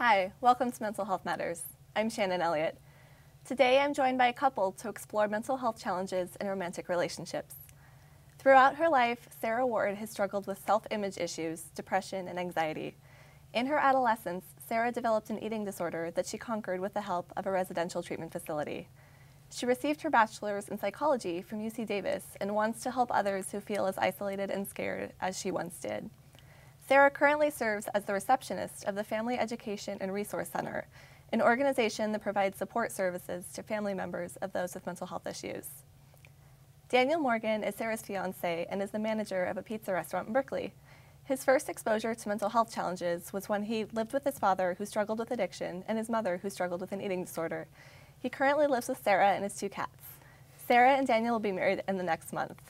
Hi, welcome to Mental Health Matters. I'm Shannon Eliot. Today I'm joined by a couple to explore mental health challenges in romantic relationships. Throughout her life, Sarah Ward has struggled with self-image issues, depression, and anxiety. In her adolescence, Sarah developed an eating disorder that she conquered with the help of a residential treatment facility. She received her bachelor's in psychology from UC Davis and wants to help others who feel as isolated and scared as she once did. Sarah currently serves as the receptionist of the Family Education and Resource Center, an organization that provides support services to family members of those with mental health issues. Daniel Morgan is Sarah's fiancé and is the manager of a pizza restaurant in Berkeley. His first exposure to mental health challenges was when he lived with his father, who struggled with addiction, and his mother, who struggled with an eating disorder. He currently lives with Sarah and his two cats. Sarah and Daniel will be married in the next month.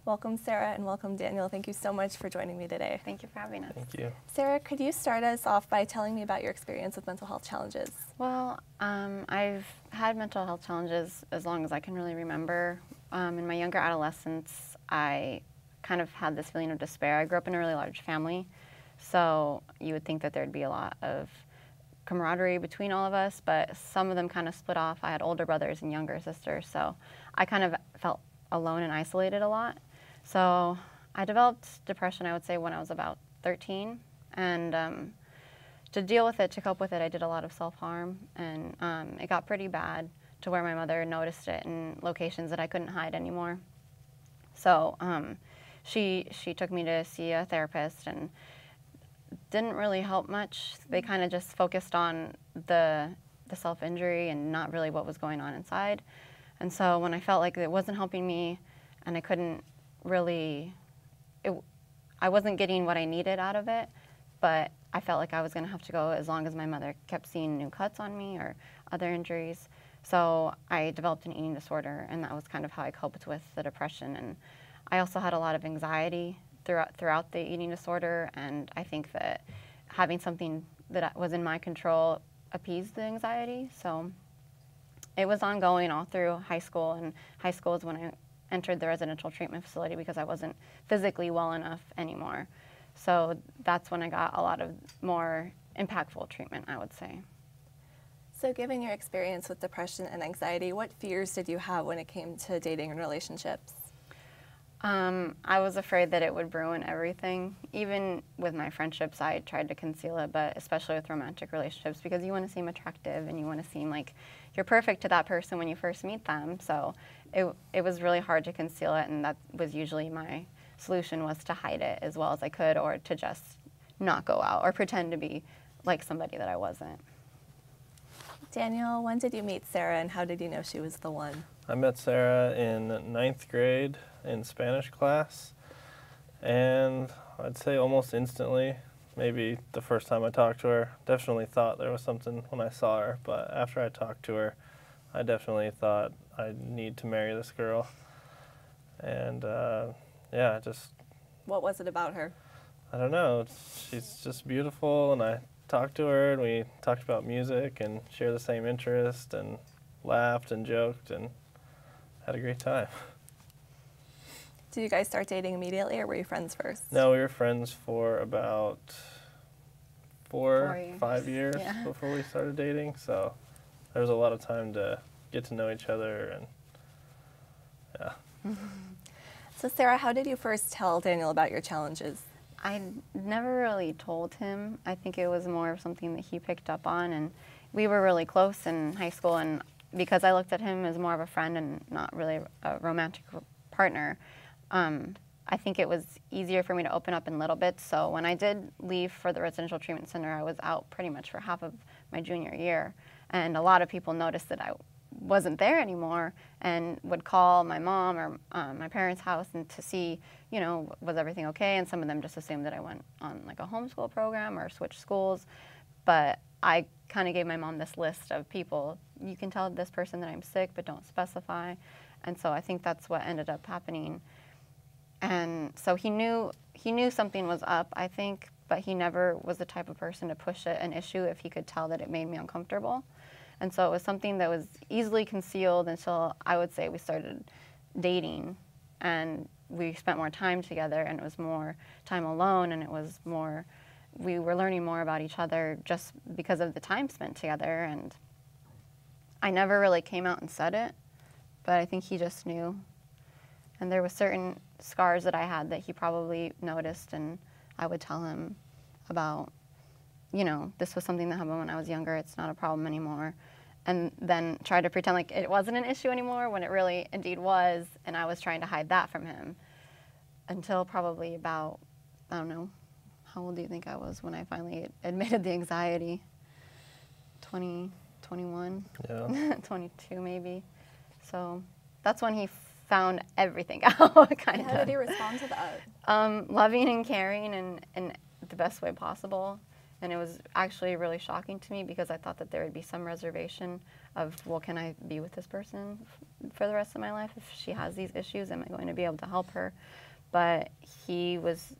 Welcome, Sarah, and welcome, Daniel. Thank you so much for joining me today. Thank you for having us. Thank you. Sarah, could you start us off by telling me about your experience with mental health challenges? Well, I've had mental health challenges as long as I can really remember. In my younger adolescence, I kind of had this feeling of despair. I grew up in a really large family, so you would think that there'd be a lot of camaraderie between all of us, but some of them kind of split off. I had older brothers and younger sisters, so I kind of felt alone and isolated a lot. So I developed depression, I would say, when I was about 13. And to deal with it, to cope with it, I did a lot of self-harm. And it got pretty bad to where my mother noticed it in locations that I couldn't hide anymore. So she took me to see a therapist and didn't really help much. They kind of just focused on the self-injury and not really what was going on inside. And so when I felt like it wasn't helping me and I couldn't really, I wasn't getting what I needed out of it, but I felt like I was going to have to go as long as my mother kept seeing new cuts on me or other injuries. So I developed an eating disorder, and that was kind of how I coped with the depression. And I also had a lot of anxiety throughout the eating disorder, and I think that having something that was in my control appeased the anxiety. So it was ongoing all through high school, and high school is when I entered the residential treatment facility because I wasn't physically well enough anymore. So that's when I got a lot of more impactful treatment, I would say. So given your experience with depression and anxiety, what fears did you have when it came to dating and relationships? I was afraid that it would ruin everything. Even with my friendships, I tried to conceal it, but especially with romantic relationships, because you want to seem attractive and you want to seem like you're perfect to that person when you first meet them. So it was really hard to conceal it, and that was usually my solution, was to hide it as well as I could, or to just not go out or pretend to be like somebody that I wasn't. Daniel, when did you meet Sarah, and how did you know she was the one? I met Sarah in 9th grade in Spanish class, and I'd say almost instantly, maybe the first time I talked to her, definitely thought there was something when I saw her, but after I talked to her, I definitely thought I need to marry this girl. And yeah, just... What was it about her? I don't know, she's just beautiful, and I talked to her, and we talked about music and shared the same interest and laughed and joked and had a great time. Did you guys start dating immediately, or were you friends first? No, we were friends for about 5 years Yeah. before we started dating, so there was a lot of time to get to know each other, and yeah. So Sarah, how did you first tell Daniel about your challenges? I never really told him. I think it was more of something that he picked up on, and we were really close in high school, and because I looked at him as more of a friend and not really a romantic partner, I think it was easier for me to open up in little bits. So when I did leave for the residential treatment center, I was out pretty much for half of my junior year, and a lot of people noticed that I wasn't there anymore and would call my mom or my parents' house and to see, you know, was everything okay? And some of them just assumed that I went on like a homeschool program or switched schools. But I kind of gave my mom this list of people, you can tell this person that I'm sick, but don't specify. And so I think that's what ended up happening. And so he knew something was up, I think, but he never was the type of person to push an issue if he could tell that it made me uncomfortable. And so it was something that was easily concealed until I would say we started dating, and we spent more time together, and it was more time alone, and it was more we were learning more about each other just because of the time spent together. And I never really came out and said it, but I think he just knew. And there were certain scars that I had that he probably noticed, and I would tell him about, you know, this was something that happened when I was younger, it's not a problem anymore. And then try to pretend like it wasn't an issue anymore when it really indeed was, and I was trying to hide that from him until probably about, I don't know, how old do you think I was when I finally admitted the anxiety? 20, 21, Yeah. 22 maybe. So that's when he found everything out, kind How of. did he respond to that? Loving and caring in the best way possible. And it was actually really shocking to me because I thought that there would be some reservation of, well, can I be with this person for the rest of my life? If she has these issues, am I going to be able to help her? But he was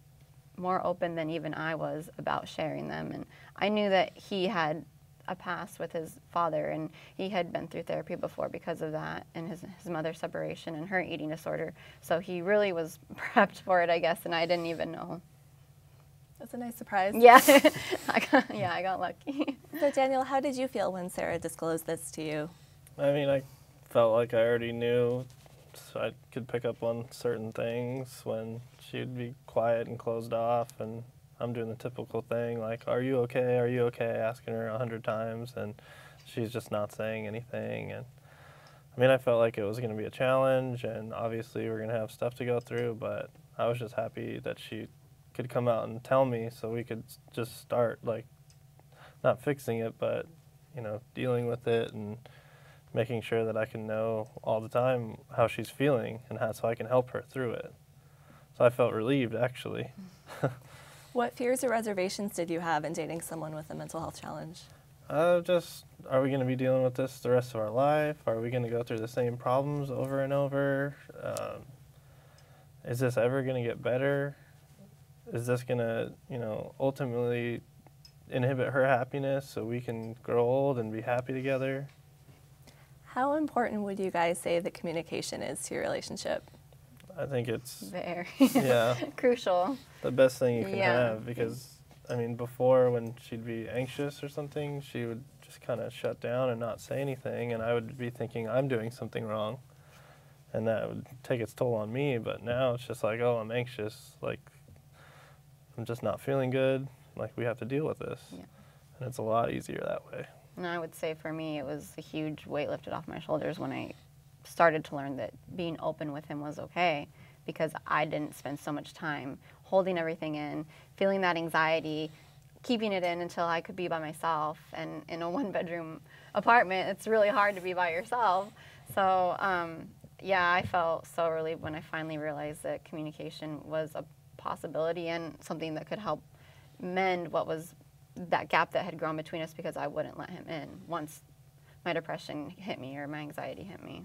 more open than even I was about sharing them. And I knew that he had a past with his father, and he had been through therapy before because of that, and his mother's separation and her eating disorder. So he really was prepped for it, I guess, and I didn't even know. That's a nice surprise. Yeah, I got lucky. So Daniel, how did you feel when Sarah disclosed this to you? I mean, I felt like I already knew, so I could pick up on certain things when she'd be quiet and closed off, and I'm doing the typical thing, like, are you okay, asking her 100 times, and she's just not saying anything. And I mean, I felt like it was going to be a challenge, and obviously we're going to have stuff to go through, but I was just happy that she could come out and tell me so we could just start, like, not fixing it, but, you know, dealing with it and making sure that I can know all the time how she's feeling and so I can help her through it. So I felt relieved, actually. What fears or reservations did you have in dating someone with a mental health challenge? Just, are we going to be dealing with this the rest of our life? Are we going to go through the same problems over and over? Is this ever going to get better? Is this going to, you know, ultimately inhibit her happiness so we can grow old and be happy together? How important would you guys say that communication is to your relationship? I think it's Very yeah, crucial. the best thing you can Yeah. have, because, I mean, before when she'd be anxious or something, she would just kind of shut down and not say anything, and I would be thinking I'm doing something wrong, and that would take its toll on me. But now it's just like, oh, I'm anxious, like, I'm just not feeling good, like, we have to deal with this. Yeah. And it's a lot easier that way. And I would say for me, it was a huge weight lifted off my shoulders when I started to learn that being open with him was okay, because I didn't spend so much time holding everything in, feeling that anxiety, keeping it in until I could be by myself. And in a one-bedroom apartment, it's really hard to be by yourself. So yeah, I felt so relieved when I finally realized that communication was a possibility and something that could help mend what was that gap that had grown between us, because I wouldn't let him in once my depression hit me or my anxiety hit me.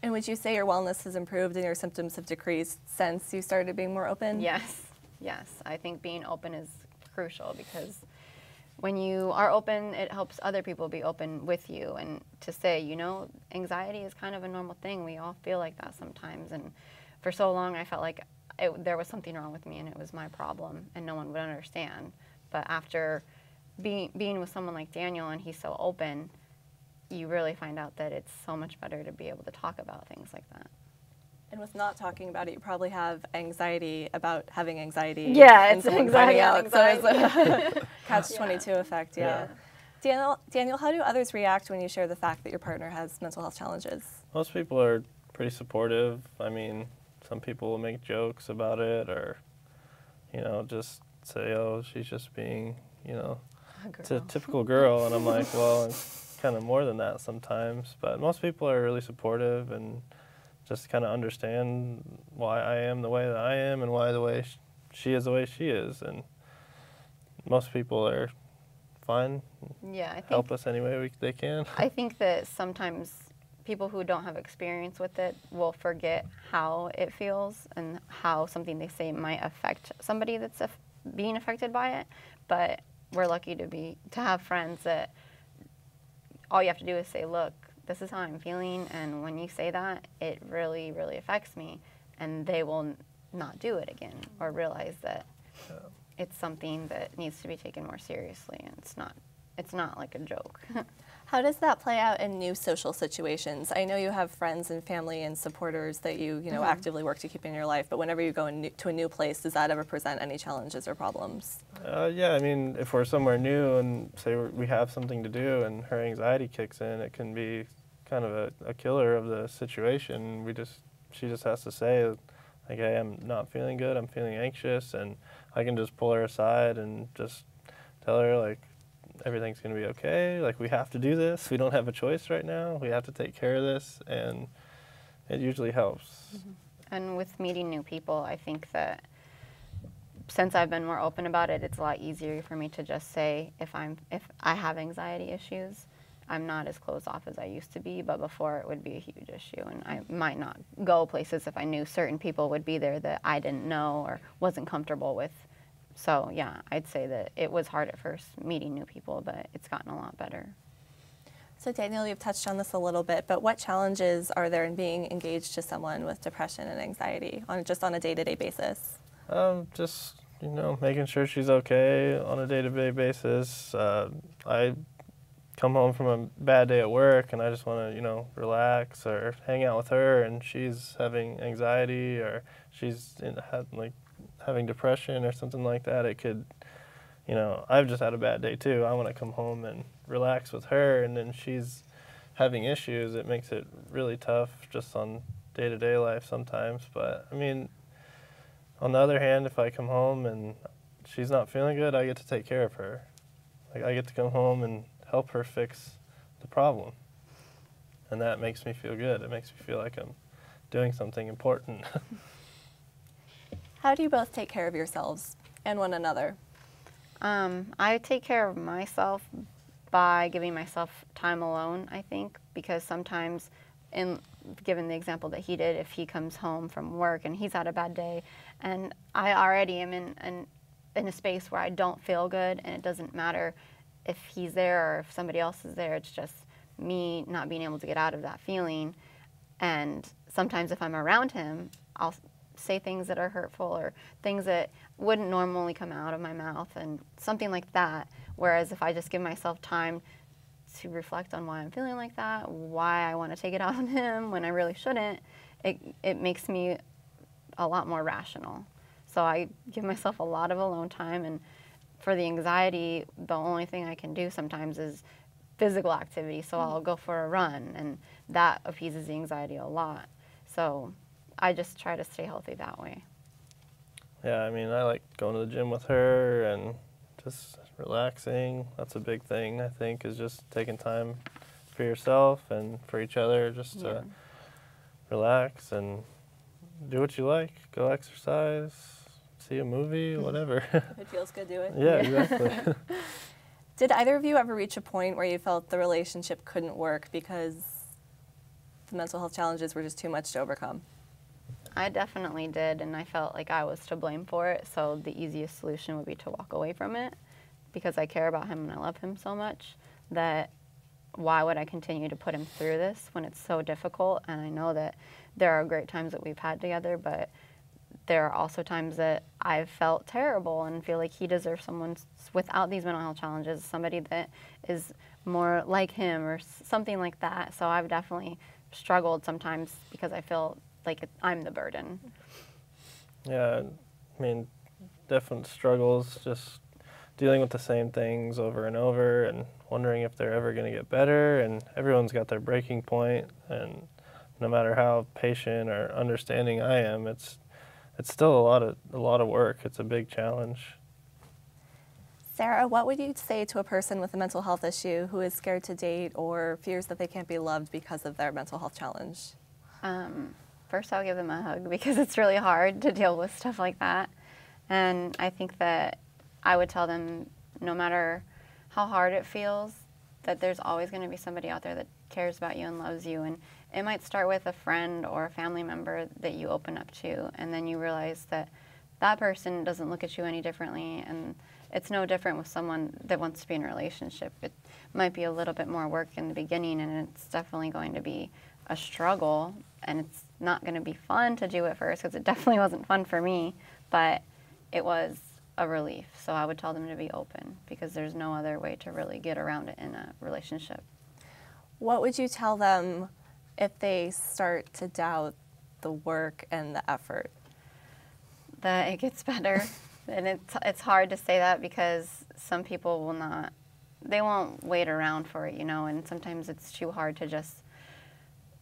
And would you say your wellness has improved and your symptoms have decreased since you started being more open? Yes, yes. I think being open is crucial, because when you are open, it helps other people be open with you, and to say, you know, anxiety is kind of a normal thing. We all feel like that sometimes. And for so long, I felt like there was something wrong with me and it was my problem and no one would understand. But after being with someone like Daniel, and he's so open, you really find out that it's so much better to be able to talk about things like that. And with not talking about it, you probably have anxiety about having anxiety. Yeah, and it's someone anxiety finding on out. anxiety. So it's a catch-22 effect, yeah. Yeah. Daniel, how do others react when you share the fact that your partner has mental health challenges? Most people are pretty supportive. I mean, some people will make jokes about it, or, you know, just say, oh, she's just being, you know, it's a typical girl. And I'm like, well, it's kind of more than that sometimes. But most people are really supportive and just kind of understand why I am the way that I am and why the way she is the way she is. And most people are fine. Yeah, I think help us any way they can. I think that sometimes people who don't have experience with it will forget how it feels and how something they say might affect somebody that's being affected by it. But we're lucky to have friends that all you have to do is say, look, this is how I'm feeling, and when you say that, it really, really affects me, and they will not do it again or realize that it's something that needs to be taken more seriously, and it's not like a joke. How does that play out in new social situations? I know you have friends and family and supporters that you actively work to keep in your life, but whenever you go to a new place, does that ever present any challenges or problems? Yeah, I mean, if we're somewhere new and say we have something to do and her anxiety kicks in, it can be kind of a killer of the situation. She just has to say, like, hey, I'm not feeling good, I'm feeling anxious, and I can just pull her aside and just tell her, like, everything's going to be okay, like, we have to do this, we don't have a choice right now, we have to take care of this, and it usually helps. Mm-hmm. And with meeting new people, I think that since I've been more open about it, it's a lot easier for me to just say if I have anxiety issues. I'm not as closed off as I used to be, but before it would be a huge issue, and I might not go places if I knew certain people would be there that I didn't know or wasn't comfortable with. So yeah, I'd say that it was hard at first meeting new people, but it's gotten a lot better. So Daniel, you've touched on this a little bit, but what challenges are there in being engaged to someone with depression and anxiety on a day-to-day basis? Just, making sure she's okay on a day-to-day basis. I come home from a bad day at work and I just want to, relax or hang out with her, and she's having anxiety or she's having depression or something like that. It could, I've just had a bad day too. I want to come home and relax with her, and then she's having issues. It makes it really tough just on day-to-day life sometimes. But I mean, on the other hand, if I come home and she's not feeling good, I get to take care of her. Like, I get to come home and help her fix the problem. And that makes me feel good. It makes me feel like I'm doing something important. How do you both take care of yourselves and one another? I take care of myself by giving myself time alone, I think, because sometimes, given the example that he did, if he comes home from work and he's had a bad day, and I already am in a space where I don't feel good, and it doesn't matter if he's there or if somebody else is there, it's just me not being able to get out of that feeling. And sometimes if I'm around him, I'll say things that are hurtful or things that wouldn't normally come out of my mouth and something like that. Whereas if I just give myself time to reflect on why I'm feeling like that, why I want to take it out on him when I really shouldn't, it makes me a lot more rational. So I give myself a lot of alone time, and for the anxiety, the only thing I can do sometimes is physical activity. So I'll go for a run, and that appeases the anxiety a lot. So I just try to stay healthy that way. Yeah, I mean, I like going to the gym with her and just relaxing. That's a big thing, I think, is just taking time for yourself and for each other, just to relax and do what you like. Go exercise, see a movie, whatever. If it feels good, do it. Yeah, exactly. Did either of you ever reach a point where you felt the relationship couldn't work because the mental health challenges were just too much to overcome? I definitely did, and I felt like I was to blame for it, so the easiest solution would be to walk away from it, because I care about him and I love him so much that why would I continue to put him through this when it's so difficult? And I know that there are great times that we've had together, but there are also times that I've felt terrible and feel like he deserves someone without these mental health challenges, somebody that is more like him or something like that. So I've definitely struggled sometimes because I feel like I'm the burden. Yeah, I mean, different struggles, just dealing with the same things over and over and wondering if they're ever going to get better, and everyone's got their breaking point, and no matter how patient or understanding I am, it's still a lot of work. It's a big challenge. Sarah, what would you say to a person with a mental health issue who is scared to date or fears that they can't be loved because of their mental health challenge? First, I'll give them a hug, because it's really hard to deal with stuff like that. And I think that I would tell them, no matter how hard it feels, that there's always going to be somebody out there that cares about you and loves you. And it might start with a friend or a family member that you open up to, and then you realize that that person doesn't look at you any differently, and it's no different with someone that wants to be in a relationship. It might be a little bit more work in the beginning, and it's definitely going to be a struggle, and it's not going to be fun to do at first, because it definitely wasn't fun for me, but it was a relief. So I would tell them to be open because there's no other way to really get around it in a relationship. What would you tell them if they start to doubt the work and the effort? That it gets better. And it's hard to say that because some people will not, they won't wait around for it, you know, and sometimes it's too hard to just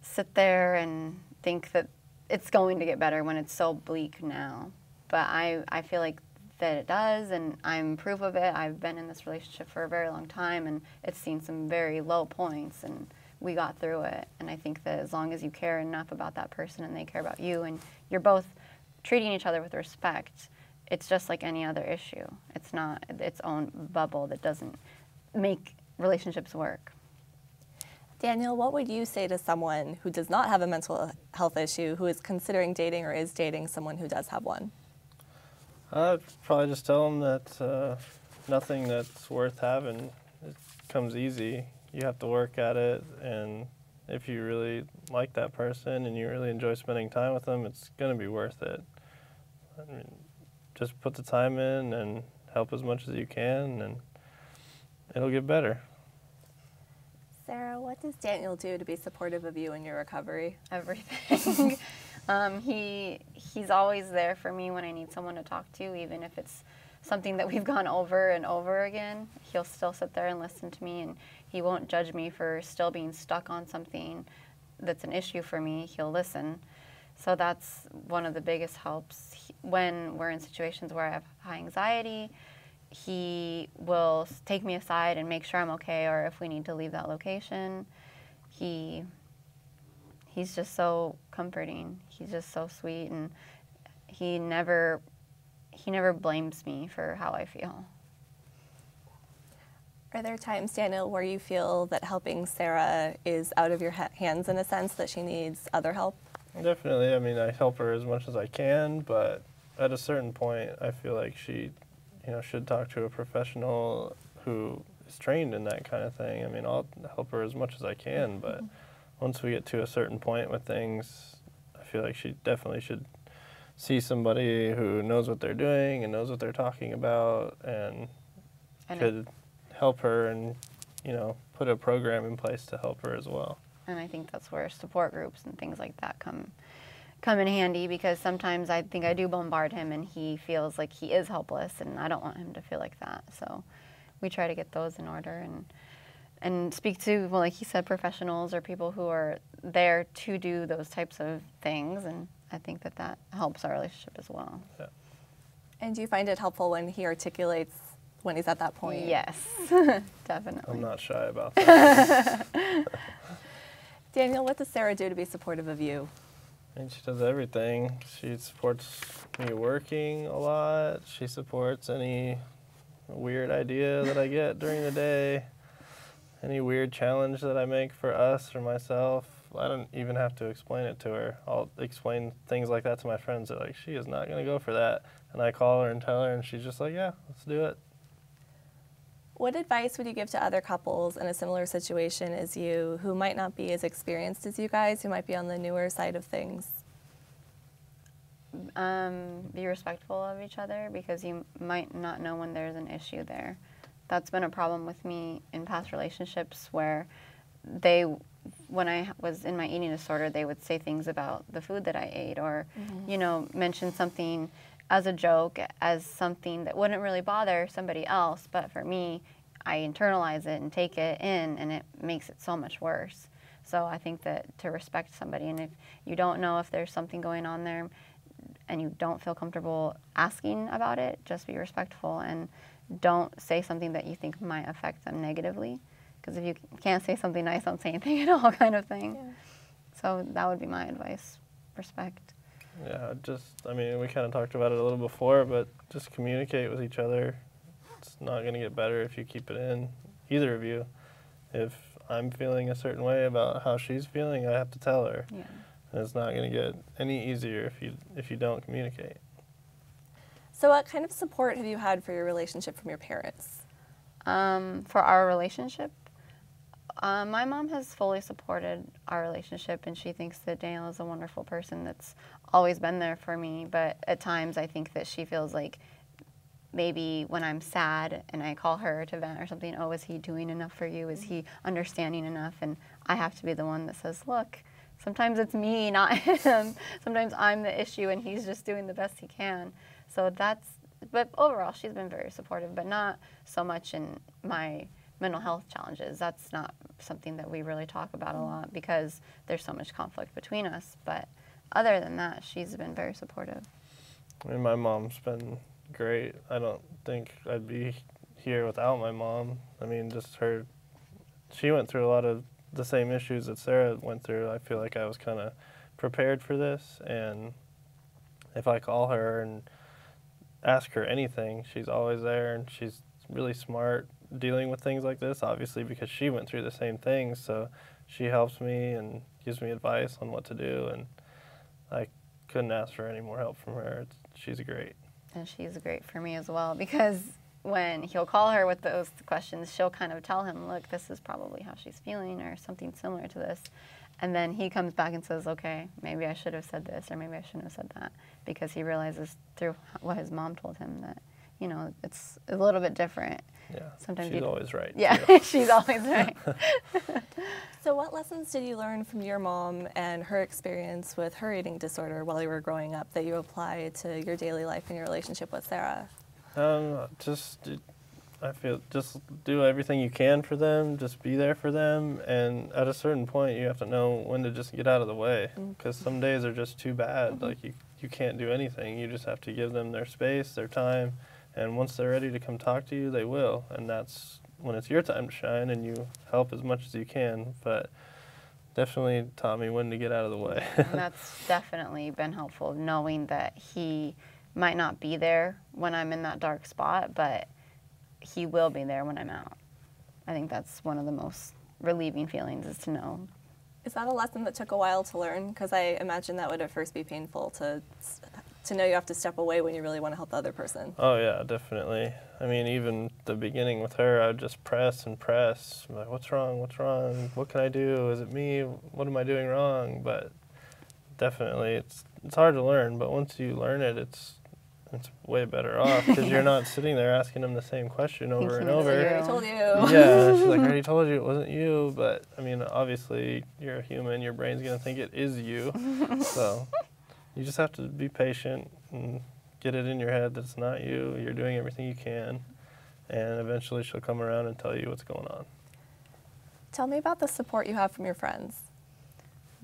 sit there and think that it's going to get better when it's so bleak now. But I feel like that it does, and I'm proof of it. I've been in this relationship for a very long time, and it's seen some very low points, and we got through it. And I think that as long as you care enough about that person and they care about you, and you're both treating each other with respect, it's just like any other issue. It's not its own bubble that doesn't make relationships work. Daniel, what would you say to someone who does not have a mental health issue, who is considering dating or is dating someone who does have one? I'd probably just tell them that nothing that's worth having it comes easy. You have to work at it, and if you really like that person and you really enjoy spending time with them, it's going to be worth it. I mean, just put the time in and help as much as you can, and it'll get better. Sarah, what does Daniel do to be supportive of you in your recovery? Everything. He's always there for me when I need someone to talk to, even if it's something that we've gone over and over again. He'll still sit there and listen to me, and he won't judge me for still being stuck on something that's an issue for me. He'll listen. So that's one of the biggest helps. When we're in situations where I have high anxiety, he will take me aside and make sure I'm okay, or if we need to leave that location. He's just so comforting. He's just so sweet, and he never blames me for how I feel. Are there times, Daniel, where you feel that helping Sarah is out of your hands in a sense, that she needs other help? Definitely. I mean, I help her as much as I can, but at a certain point, I feel like she, should talk to a professional who is trained in that kind of thing. I mean, I'll help her as much as I can, but once we get to a certain point with things, I feel like she definitely should see somebody who knows what they're doing and knows what they're talking about, and could help her and, put a program in place to help her as well. And I think that's where support groups and things like that come in handy, because sometimes I think I do bombard him and he feels like he is helpless, and I don't want him to feel like that. So we try to get those in order and speak to, well, like he said, professionals or people who are there to do those types of things, and I think that helps our relationship as well. Yeah. And do you find it helpful when he articulates when he's at that point? Yes, definitely. I'm not shy about that. Daniel, what does Sarah do to be supportive of you? And she does everything. She supports me working a lot. She supports any weird idea that I get during the day, any weird challenge that I make for us or myself. I don't even have to explain it to her. I'll explain things like that to my friends. They're like, she is not going to go for that. And I call her and tell her, and she's just like, yeah, let's do it. What advice would you give to other couples in a similar situation as you, who might not be as experienced as you guys, who might be on the newer side of things? Be respectful of each other, because you might not know when there's an issue there. That's been a problem with me in past relationships, where when I was in my eating disorder, they would say things about the food that I ate, or, mention something as a joke, as something that wouldn't really bother somebody else, but for me, I internalize it and take it in, and it makes it so much worse. So I think that to respect somebody, and if you don't know if there's something going on there and you don't feel comfortable asking about it, just be respectful and don't say something that you think might affect them negatively, because if you can't say something nice, don't say anything at all, kind of thing. Yeah. So that would be my advice, respect. Yeah, we kind of talked about it a little before, but just communicate with each other. It's not going to get better if you keep it in, either of you. If I'm feeling a certain way about how she's feeling, I have to tell her. Yeah. And it's not going to get any easier if you don't communicate. So what kind of support have you had for your relationship from your parents? For our relationship? My mom has fully supported our relationship, and she thinks that Daniel is a wonderful person that's always been there for me. But at times I think that she feels like maybe when I'm sad and I call her to vent or something, oh, is he doing enough for you? Is he understanding enough? And I have to be the one that says, look, sometimes it's me, not him. Sometimes I'm the issue and he's just doing the best he can. So but overall, she's been very supportive, but not so much in my mental health challenges. That's not something that we really talk about a lot because there's so much conflict between us. But other than that, she's been very supportive. I mean, my mom's been great. I don't think I'd be here without my mom. I mean, just her, she went through a lot of the same issues that Sarah went through. I feel like I was kind of prepared for this, and if I call her and ask her anything, she's always there, and she's really smart dealing with things like this, obviously, because she went through the same things, so she helps me and gives me advice on what to do, and I couldn't ask for any more help from her. She's great. And she's great for me as well, because when he'll call her with those questions, she'll kind of tell him, look, this is probably how she's feeling or something similar to this. And then he comes back and says, okay, maybe I should have said this or maybe I shouldn't have said that, because he realizes through what his mom told him that, you know, it's a little bit different. Yeah, sometimes she's always right. Yeah, she's always right. So what lessons did you learn from your mom and her experience with her eating disorder while you were growing up that you apply to your daily life and your relationship with Sarah? I feel just do everything you can for them, just be there for them, and at a certain point you have to know when to just get out of the way, because some days are just too bad. Like you can't do anything. You just have to give them their space, their time, and once they're ready to come talk to you, they will, and that's when it's your time to shine, and you help as much as you can, but definitely taught me when to get out of the way. And that's definitely been helpful, knowing that he might not be there when I'm in that dark spot, but he will be there when I'm out. I think that's one of the most relieving feelings, is to know. Is that a lesson that took a while to learn? Because I imagine that would at first be painful to know you have to step away when you really want to help the other person. Oh yeah, definitely. I mean, even the beginning with her, I would just press and press. I'm like, what's wrong? What's wrong? What can I do? Is it me? What am I doing wrong? But definitely, it's hard to learn. But once you learn it, it's way better off, because you're not sitting there asking them the same question over and over. I already told you. Yeah, she's like, I already told you it wasn't you. But I mean, obviously, you're a human. Your brain's gonna think it is you. So you just have to be patient and get it in your head that it's not you. You're doing everything you can, and eventually she'll come around and tell you what's going on. Tell me about the support you have from your friends.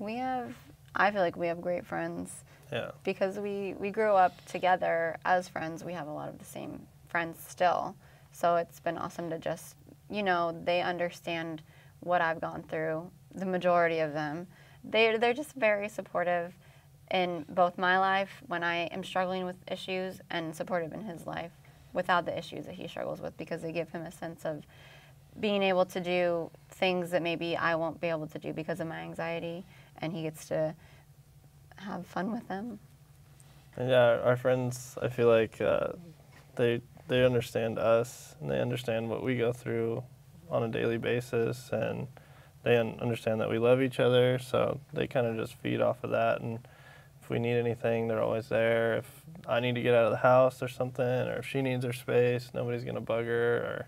I feel like we have great friends. Yeah. Because we grew up together as friends. We have a lot of the same friends still. So it's been awesome to just, you know, they understand what I've gone through, the majority of them. They're just very supportive in both my life when I am struggling with issues, and supportive in his life without the issues that he struggles with, because they give him a sense of being able to do things that maybe I won't be able to do because of my anxiety, and he gets to have fun with them. And yeah, our friends, I feel like they understand us, and they understand what we go through on a daily basis, and they understand that we love each other, so they kind of just feed off of that. And if we need anything, they're always there. If I need to get out of the house or something, or if she needs her space, nobody's going to bug her, or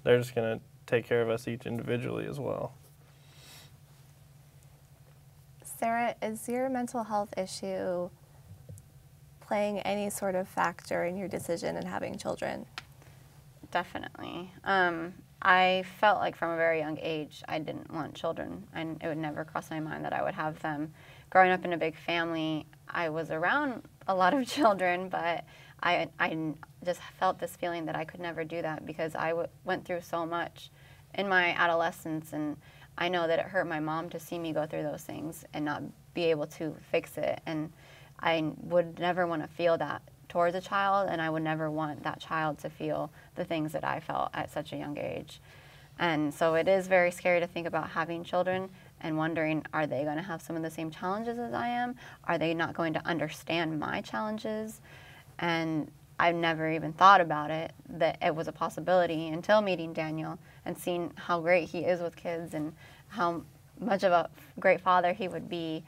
they're just going to take care of us each individually as well. Sarah, is your mental health issue playing any sort of factor in your decision in having children? Definitely. I felt like from a very young age I didn't want children, and it would never cross my mind that I would have them. Growing up in a big family, I was around a lot of children, but I just felt this feeling that I could never do that, because I went through so much in my adolescence, and I know that it hurt my mom to see me go through those things and not be able to fix it. And I would never want to feel that towards a child, and I would never want that child to feel the things that I felt at such a young age. And so it is very scary to think about having children and wondering, are they going to have some of the same challenges as I am? Are they not going to understand my challenges? And I've never even thought about it, that it was a possibility, until meeting Daniel and seeing how great he is with kids and how much of a great father he would be.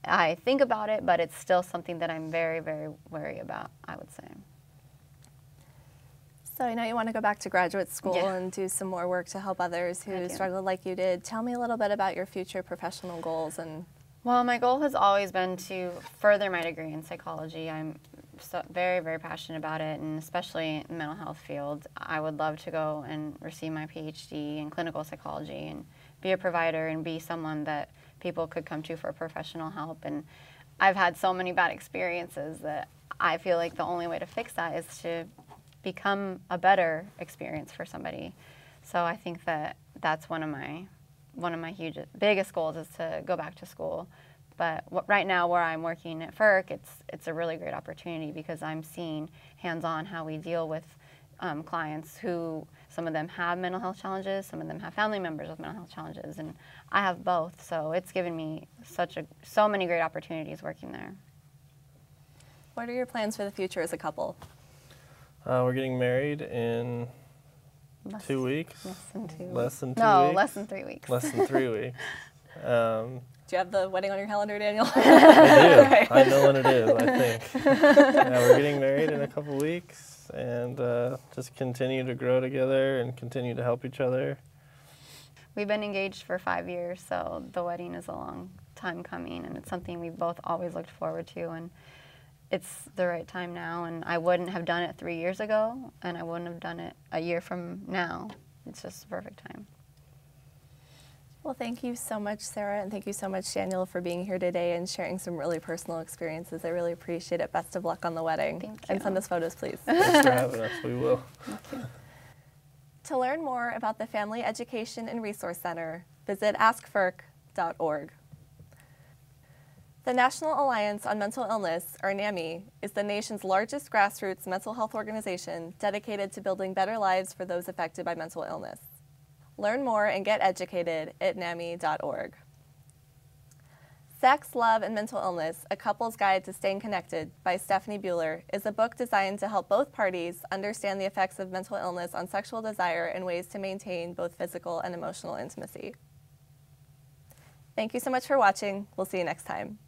I think about it, but it's still something that I'm very, very wary about, I would say. So I know you want to go back to graduate school Yeah. and do some more work to help others I who do. struggled like you did. Tell me a little bit about your future professional goals and Well, my goal has always been to further my degree in psychology. I'm very, very passionate about it, and especially in the mental health field. I would love to go and receive my PhD in clinical psychology and be a provider and be someone that people could come to for professional help. And I've had so many bad experiences that I feel like the only way to fix that is to become a better experience for somebody. So I think that that's one of my biggest goals is to go back to school. But right now where I'm working at FERC, it's a really great opportunity because I'm seeing hands-on how we deal with clients who, some of them have mental health challenges, some of them have family members with mental health challenges, and I have both. So it's given me so many great opportunities working there. what are your plans for the future as a couple? We're getting married in Less- 2 weeks. Less than 2 weeks. Less than 2 No, weeks. less than 3 weeks. Less than 3 weeks. Do you have the wedding on your calendar, Daniel? I do. I know when it is, I think. Yeah, we're getting married in a couple weeks and just continue to grow together and continue to help each other. We've been engaged for 5 years, so the wedding is a long time coming, and it's something we've both always looked forward to, and it's the right time now, and I wouldn't have done it 3 years ago, and I wouldn't have done it a year from now. It's just the perfect time. Well, thank you so much, Sarah, and thank you so much, Daniel, for being here today and sharing some really personal experiences. I really appreciate it. Best of luck on the wedding. Thank And you. send us photos, please. Thanks for having us. We will. To learn more about the Family Education and Resource Center, visit askferc.org. The National Alliance on Mental Illness, or NAMI, is the nation's largest grassroots mental health organization dedicated to building better lives for those affected by mental illness. Learn more and get educated at NAMI.org. Sex, Love, and Mental Illness, A Couple's Guide to Staying Connected by Stephanie Buehler is a book designed to help both parties understand the effects of mental illness on sexual desire and ways to maintain both physical and emotional intimacy. Thank you so much for watching. We'll see you next time.